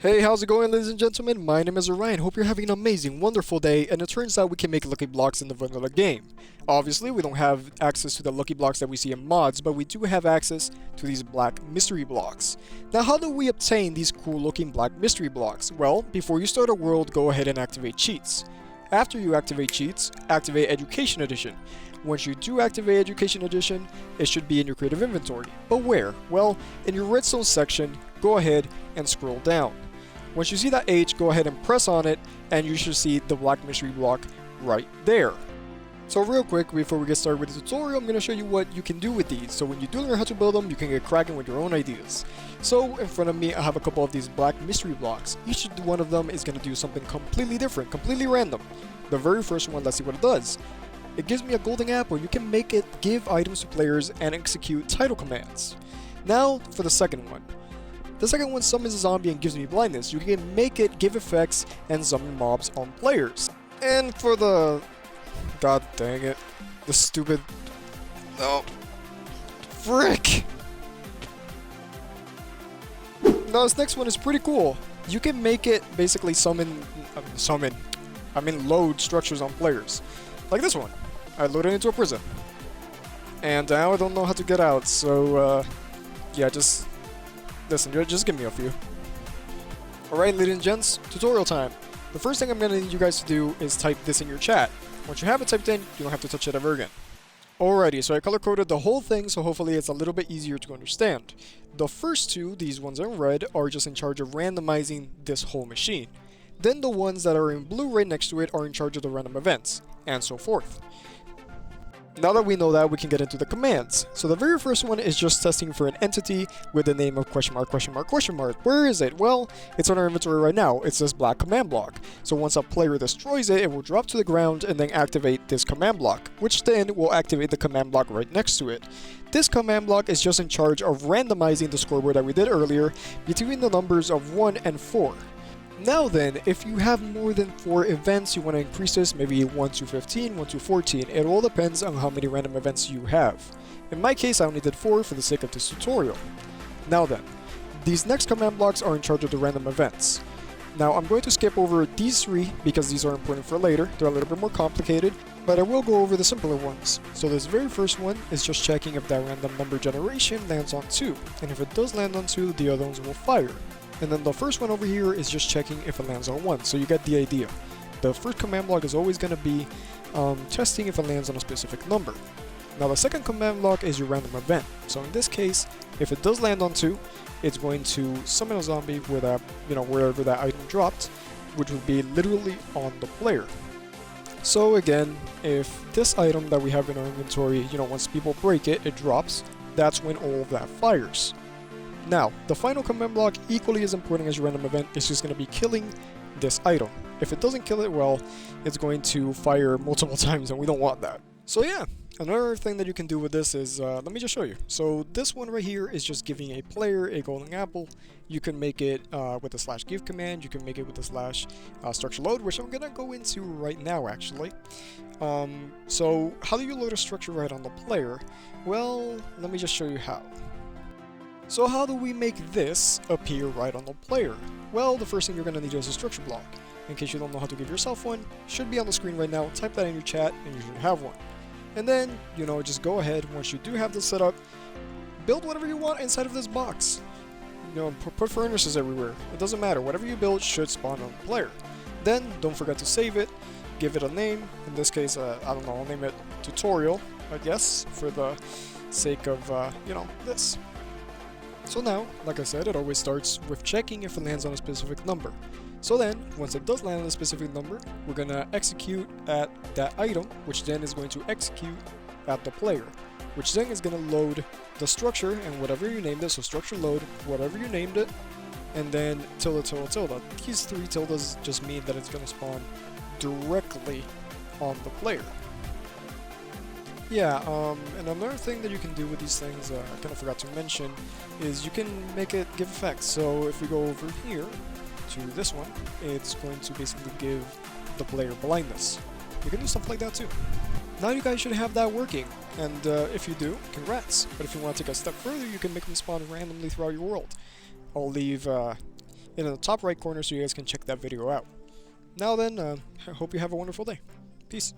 Hey, how's it going, ladies and gentlemen? My name is Orion. Hope you're having an amazing, wonderful day, and it turns out we can make lucky blocks in the vanilla game. Obviously, we don't have access to the lucky blocks that we see in mods, but we do have access to these black mystery blocks. Now, how do we obtain these cool looking black mystery blocks? Well, before you start a world, go ahead and activate cheats. After you activate cheats, activate Education Edition. Once you do activate Education Edition, it should be in your creative inventory. But where? Well, in your redstone section, go ahead and scroll down. Once you see that H, go ahead and press on it, and you should see the black mystery block right there. So real quick, before we get started with the tutorial, I'm going to show you what you can do with these. So when you do learn how to build them, you can get cracking with your own ideas. So in front of me, I have a couple of these black mystery blocks. Each one of them is going to do something completely different, completely random. The very first one, let's see what it does. It gives me a golden apple. You can make it give items to players and execute title commands. Now for the second one. The second one summons a zombie and gives me blindness. You can make it give effects and summon mobs on players. And for the... God dang it. The stupid... No. Frick! Now this next one is pretty cool. You can make it basically load structures on players. Like this one. I loaded into a prison. And now I don't know how to get out, so yeah, just... Listen, just give me a few. Alright, ladies and gents, tutorial time. The first thing I'm going to need you guys to do is type this in your chat. Once you have it typed in, you don't have to touch it ever again. Alrighty, so I color-coded the whole thing, so hopefully it's a little bit easier to understand. The first two, these ones in red, are just in charge of randomizing this whole machine. Then the ones that are in blue right next to it are in charge of the random events, and so forth. Now that we know that, we can get into the commands. So the very first one is just testing for an entity with the name of question mark, question mark, question mark. Where is it? Well, it's on our inventory right now. It's this black command block. So once a player destroys it, it will drop to the ground and then activate this command block, which then will activate the command block right next to it. This command block is just in charge of randomizing the scoreboard that we did earlier between the numbers of 1 and 4. Now then, if you have more than 4 events, you want to increase this, maybe 1 to 15, 1 to 14. It all depends on how many random events you have. In my case, I only did 4 for the sake of this tutorial. Now then, these next command blocks are in charge of the random events. Now I'm going to skip over these 3 because these are important for later. They're a little bit more complicated, but I will go over the simpler ones. So this very first one is just checking if that random number generation lands on 2, and if it does land on 2, the other ones will fire. And then the first one over here is just checking if it lands on 1, so you get the idea. The first command block is always going to be testing if it lands on a specific number. Now the second command block is your random event. So in this case, if it does land on 2, it's going to summon a zombie where that, wherever that item dropped, which would be literally on the player. So again, if this item that we have in our inventory, once people break it, it drops, that's when all of that fires. Now, the final command block, equally as important as your random event, is just going to be killing this item. If it doesn't kill it, well, it's going to fire multiple times, and we don't want that. So yeah, another thing that you can do with this is, let me just show you. So this one right here is just giving a player a golden apple. You can make it with the /give command, you can make it with the /structure load, which I'm going to go into right now, actually. So how do you load a structure right on the player? Well, let me just show you how. So how do we make this appear right on the player? Well, the first thing you're going to need is a structure block. In case you don't know how to give yourself one, should be on the screen right now. Type that in your chat and you should have one. And then, just go ahead, once you do have this set up, build whatever you want inside of this box. Put furnaces everywhere. It doesn't matter. Whatever you build should spawn on the player. Then, don't forget to save it, give it a name. In this case, I don't know, I'll name it tutorial, I guess, for the sake of, this. So now, like I said, it always starts with checking if it lands on a specific number. So then, once it does land on a specific number, we're going to execute at that item, which then is going to execute at the player, which then is going to load the structure and whatever you named it, so structure load, whatever you named it, and then tilde, tilde, tilde. These 3 tildes just mean that it's going to spawn directly on the player. Yeah, and another thing that you can do with these things, I kind of forgot to mention, is you can make it give effects. So if we go over here to this one, it's going to basically give the player blindness. You can do stuff like that too. Now you guys should have that working, and if you do, congrats. But if you want to take a step further, you can make them spawn randomly throughout your world. I'll leave in the top right corner so you guys can check that video out. Now then, I hope you have a wonderful day. Peace.